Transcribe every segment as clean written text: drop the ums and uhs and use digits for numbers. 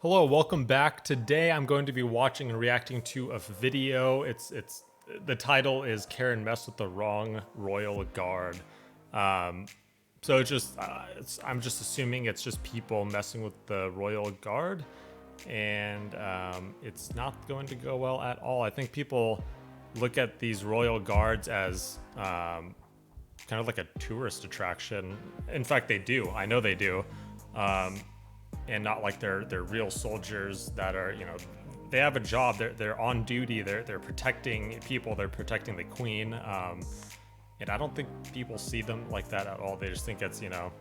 Hello, welcome back. Today I'm going to be watching and reacting to a video. The title is Karen Messed with the Wrong Royal Guard. So I'm just assuming it's just people messing with the Royal Guard, and it's not going to go well at all. I think people look at these Royal Guards as kind of like a tourist attraction. In fact, they do. I know they do. And not like they're real soldiers that are, they have a job. They're on duty. They're protecting people. They're protecting the queen. And I don't think people see them like that at all. They just think it's, I'm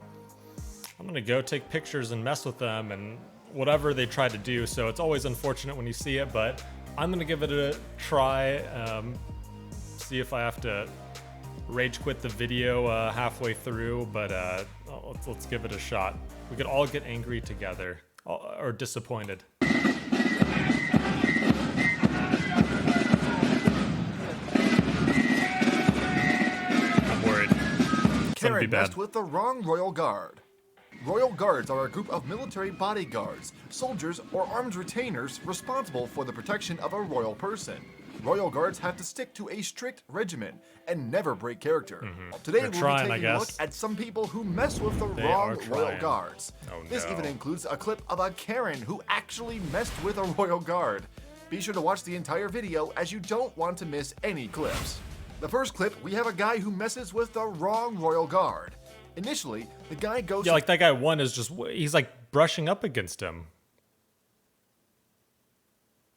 gonna go take pictures and mess with them and whatever they try to do. So it's always unfortunate when you see it, but I'm gonna give it a try. See if I have to rage quit the video halfway through, but let's give it a shot. We could all get angry together, or disappointed. I'm worried. Karen messed with the wrong Royal Guard. Royal Guards are a group of military bodyguards, soldiers, or armed retainers responsible for the protection of a royal person. Royal Guards have to stick to a strict regimen and never break character. Today we'll be taking a look at some people who mess with the wrong Royal Guards. This even includes a clip of a Karen who actually messed with a Royal Guard. Be sure to watch the entire video as you don't want to miss any clips. The first clip, we have a guy who messes with the wrong Royal Guard. Initially, the guy goes like that guy one is just, he's like brushing up against him.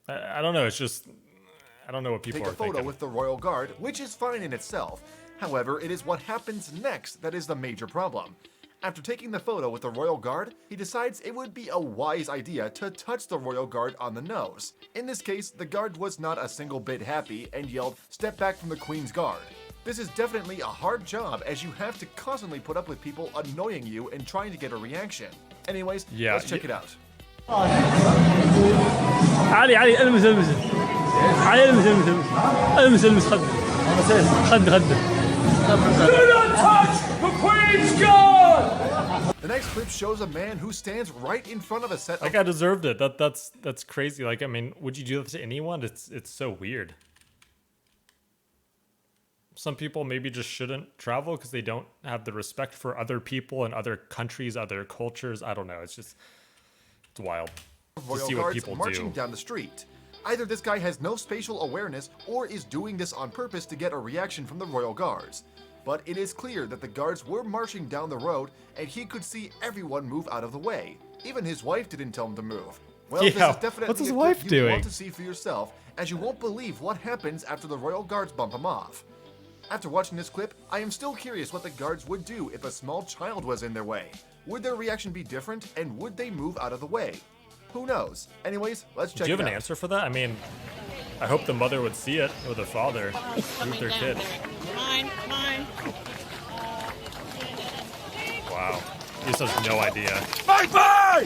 I don't know, it's just, I don't know what people are thinking. Take a photo with the Royal Guard, which is fine in itself. However, it is what happens next that is the major problem. After taking the photo with the Royal Guard, he decides it would be a wise idea to touch the Royal Guard on the nose. In this case, the guard was not a single bit happy and yelled, "Step back from the Queen's Guard." This is definitely a hard job as you have to constantly put up with people annoying you and trying to get a reaction. Anyways, let's check it out. علي المس علي المس خد Do not touch the Queen's Guard! The next clip shows a man who stands right in front of a set of... Like, I deserved it. That's crazy. Like, I mean, would you do that to anyone? It's so weird. Some people maybe just shouldn't travel because they don't have the respect for other people and other countries, other cultures. I don't know. It's wild to see what people marching do. Down the street. Either this guy has no spatial awareness or is doing this on purpose to get a reaction from the Royal Guards. But it is clear that the guards were marching down the road and he could see everyone move out of the way. Even his wife didn't tell him to move. Well, this is definitely what's his a wife clip doing? You want to see for yourself, as you won't believe what happens after the Royal Guards bump him off. After watching this clip, I am still curious what the guards would do if a small child was in their way. Would their reaction be different, and would they move out of the way? Who knows? Anyways, let's check it out. Do you have an answer for that? I mean, I hope the mother would see it, or the father, move their kid. Mine. Wow. He just has no idea. Bye-bye!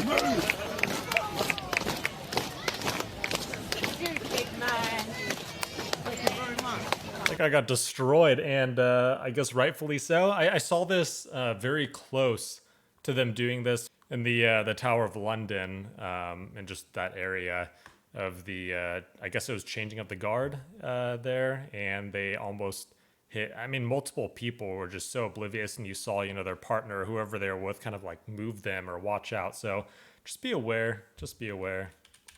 I think I got destroyed, and I guess rightfully so. I saw this very close to them doing this in the Tower of London, and just that area of the, I guess it was changing of the guard there, and they almost hit, I mean, multiple people were just so oblivious, and you saw, their partner, whoever they were with, kind of like move them or watch out. So just be aware,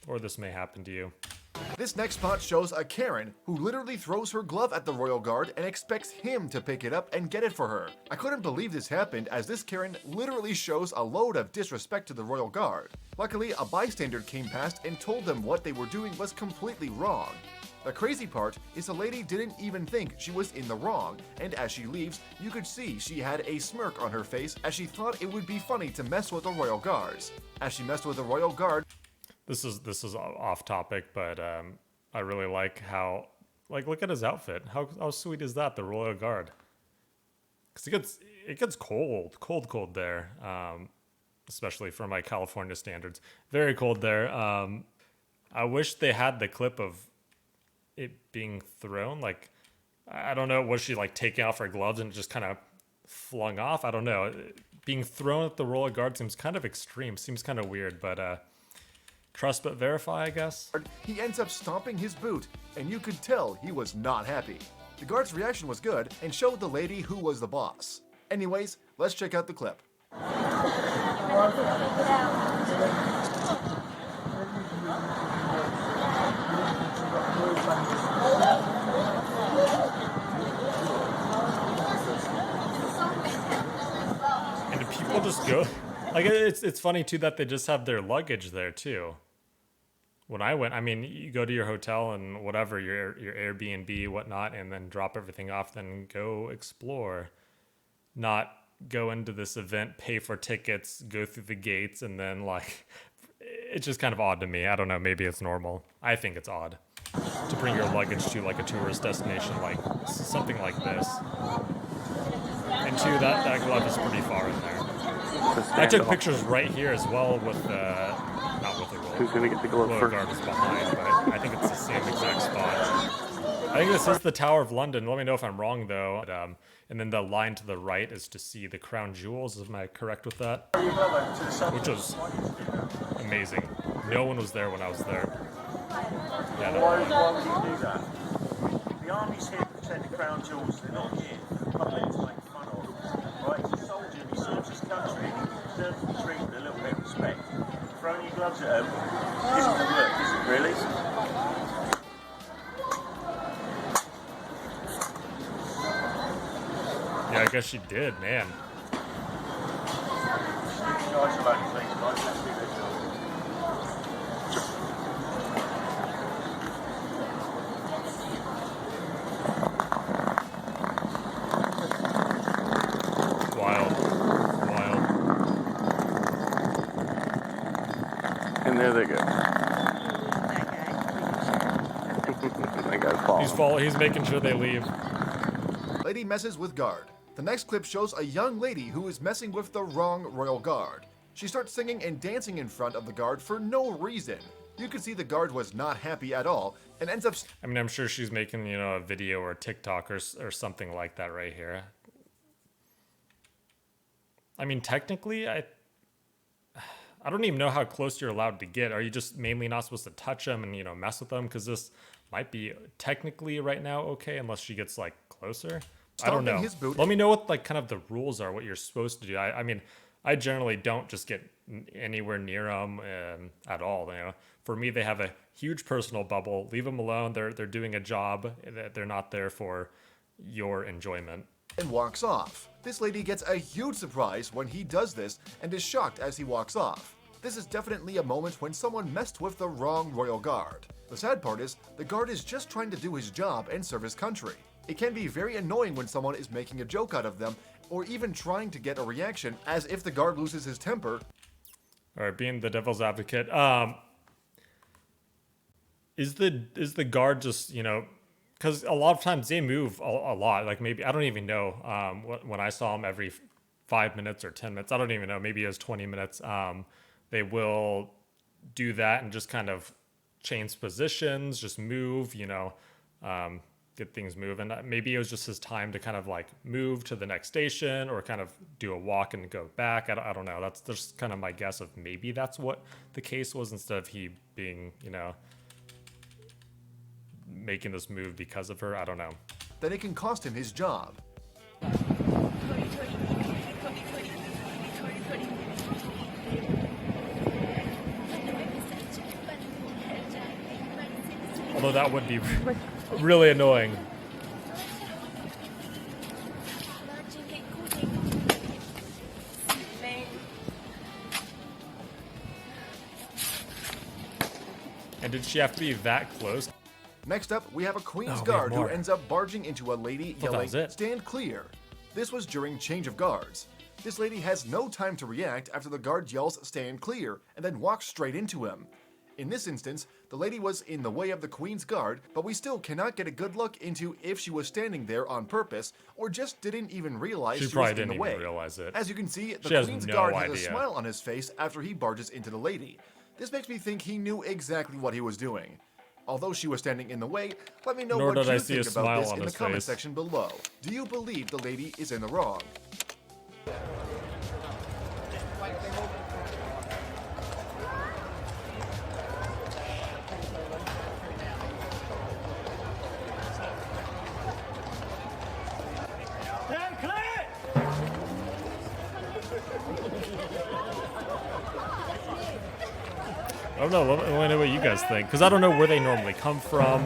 or this may happen to you. This next spot shows a Karen who literally throws her glove at the Royal Guard and expects him to pick it up and get it for her. I couldn't believe this happened, as this Karen literally shows a load of disrespect to the Royal Guard. Luckily, a bystander came past and told them what they were doing was completely wrong. The crazy part is the lady didn't even think she was in the wrong, and as she leaves, you could see she had a smirk on her face as she thought it would be funny to mess with the Royal Guards. As she messed with the Royal Guard, This is off topic, but I really like how, look at his outfit. How sweet is that, the Royal Guard? Because it gets cold there, especially for my California standards. Very cold there. I wish they had the clip of it being thrown. Like, I don't know, was she like taking off her gloves and just kind of flung off? I don't know. Being thrown at the Royal Guard seems kind of extreme, seems kind of weird, but Trust but verify, I guess. He ends up stomping his boot, and you could tell he was not happy. The guard's reaction was good and showed the lady who was the boss. Anyways, let's check out the clip. And do people just go? Like, it's funny too that they just have their luggage there too. When I went, I mean, you go to your hotel and whatever, your Airbnb, whatnot, and then drop everything off, then go explore. Not go into this event, pay for tickets, go through the gates, and then like, it's just kind of odd to me. I don't know, maybe it's normal. I think it's odd to bring your luggage to like a tourist destination, like something like this. And two, that glove is pretty far in there. I took pictures right here as well with not with the roller. Who's gonna get the glove first? Guard is behind, but I think it's the same exact spot. I think this is the Tower of London. Let me know if I'm wrong though. And then the line to the right is to see the crown jewels. Am I correct with that? Which was amazing. No one was there when I was there. Yeah, Why would you do that? The army's here to protect the crown jewels. They're not here for public to make fun of. Right? He's a soldier and he serves his country and he deserves to be treated with a little bit of respect. Throwing your gloves at him isn't going to work, is it really? Yeah, I guess she did, man. Guys alone, please, guys. Let's do their job. Wild. And there they go. That guy's falling. He's making sure they leave. Lady messes with guard. The next clip shows a young lady who is messing with the wrong royal guard. She starts singing and dancing in front of the guard for no reason. You can see the guard was not happy at all and ends up... I mean, I'm sure she's making, you know, a video or a TikTok or something like that right here. I mean, technically, I don't even know how close you're allowed to get. Are you just mainly not supposed to touch them and, you know, mess with them? Because this might be technically right now okay, unless she gets, like, closer. I don't know. Let me know what, like, kind of the rules are, what you're supposed to do. I mean, I generally don't just get anywhere near them at all. You know, for me, they have a huge personal bubble. Leave them alone. They're doing a job. They're not there for your enjoyment. And walks off. This lady gets a huge surprise when he does this and is shocked as he walks off. This is definitely a moment when someone messed with the wrong royal guard. The sad part is, the guard is just trying to do his job and serve his country. It can be very annoying when someone is making a joke out of them, or even trying to get a reaction, as if the guard loses his temper. All right, being the devil's advocate, is the guard just, you know, because a lot of times they move a lot. Like maybe, I don't even know, when I saw them every 5 minutes or 10 minutes, I don't even know, maybe it was 20 minutes. They will do that and just kind of change positions, just move, you know, get things moving. Maybe it was just his time to kind of like move to the next station or kind of do a walk and go back. I don't know. That's just kind of my guess of maybe that's what the case was, instead of he being, you know, making this move because of her. I don't know. Then it can cost him his job. Although that would be really annoying. And did she have to be that close? Next up, we have a Queen's Guard who ends up barging into a lady yelling, "Stand clear." This was during change of guards. This lady has no time to react after the guard yells, "Stand clear," and then walks straight into him. In this instance, the lady was in the way of the Queen's Guard, but we still cannot get a good look into if she was standing there on purpose or just didn't even realize she was in the way. Realize it. As you can see, the Queen's Guard has a smile on his face after he barges into the lady. This makes me think he knew exactly what he was doing. Although she was standing in the way, let me know what you think about this in the comment section below. Do you believe the lady is in the wrong? I don't know. Let me know what you guys think, because I don't know where they normally come from.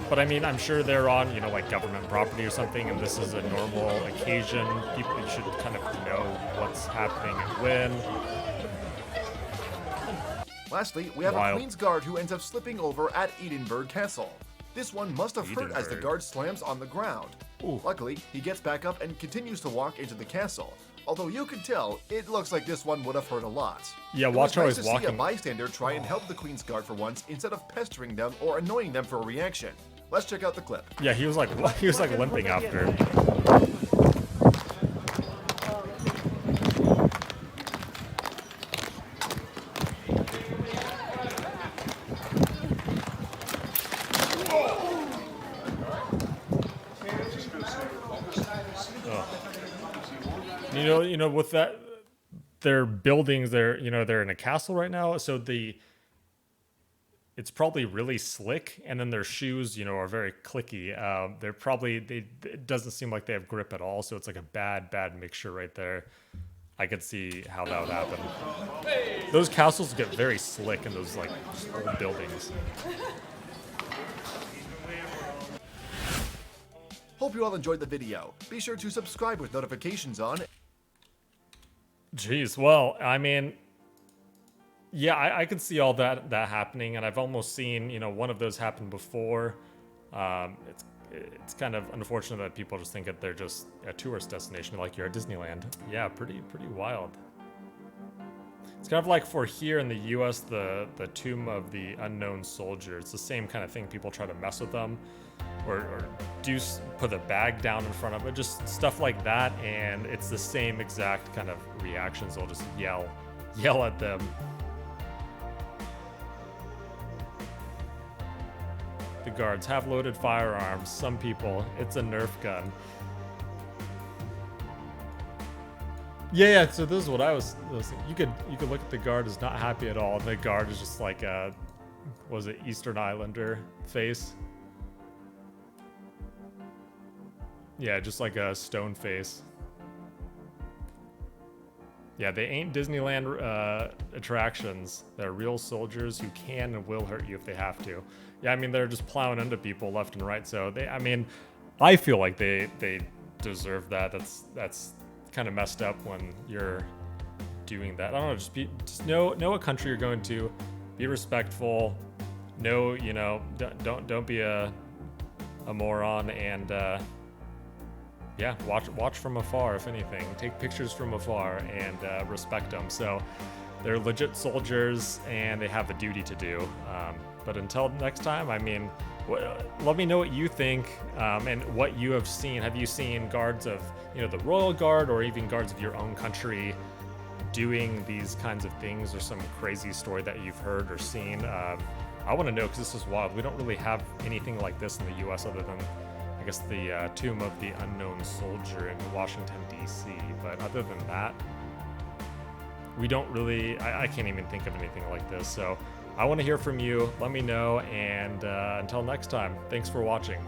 But I mean, I'm sure they're on, you know, like government property or something, and this is a normal occasion. People should kind of know what's happening and when. Lastly, we have a Queen's Guard who ends up slipping over at Edinburgh Castle. This one must have hurt as the guard slams on the ground. Ooh. Luckily, he gets back up and continues to walk into the castle. Although you can tell, it looks like this one would have hurt a lot. Yeah, watch how he's walking. walking. See a bystander try and help the Queen's Guard for once instead of pestering them or annoying them for a reaction. Let's check out the clip. Yeah, he was like limping after. You know, with that, their buildings, they're in a castle right now, so it's probably really slick, and then their shoes, you know, are very clicky. It doesn't seem like they have grip at all, so it's like a bad mixture right there. I could see how that would happen. Those castles get very slick in those like old buildings. Hope you all enjoyed the video. Be sure to subscribe with notifications on. Jeez, well, I mean, yeah, I could see all that happening, and I've almost seen, you know, one of those happen before. It's kind of unfortunate that people just think that they're just a tourist destination like you're at Disneyland. Yeah, pretty wild. It's kind of like for here in the U.S., the Tomb of the Unknown Soldier. It's the same kind of thing. People try to mess with them, or put a bag down in front of it, just stuff like that, and it's the same exact kind of reactions. They'll just yell at them. The guards have loaded firearms. Some people, it's a Nerf gun. Yeah, so this is what I was thinking. You could look at the guard as not happy at all, and the guard is just like a, was it Eastern Islander face? Yeah, just like a stone face. Yeah, they ain't Disneyland attractions. They're real soldiers who can and will hurt you if they have to. Yeah, I mean, they're just plowing into people left and right. So I feel like they deserve that. That's kind of messed up when you're doing that. I don't know, just know what country you're going to. Be respectful. Know, you know, don't be a moron, and yeah, watch from afar, if anything. Take pictures from afar and respect them. So they're legit soldiers, and they have a duty to do. But until next time, I mean, let me know what you think and what you have seen. Have you seen guards of, you know, the Royal Guard, or even guards of your own country doing these kinds of things, or some crazy story that you've heard or seen? I want to know, because this is wild. We don't really have anything like this in the U.S. other than, I guess, the Tomb of the Unknown Soldier in Washington, D.C. But other than that, we don't really, I can't even think of anything like this. So I want to hear from you. Let me know. And until next time, thanks for watching.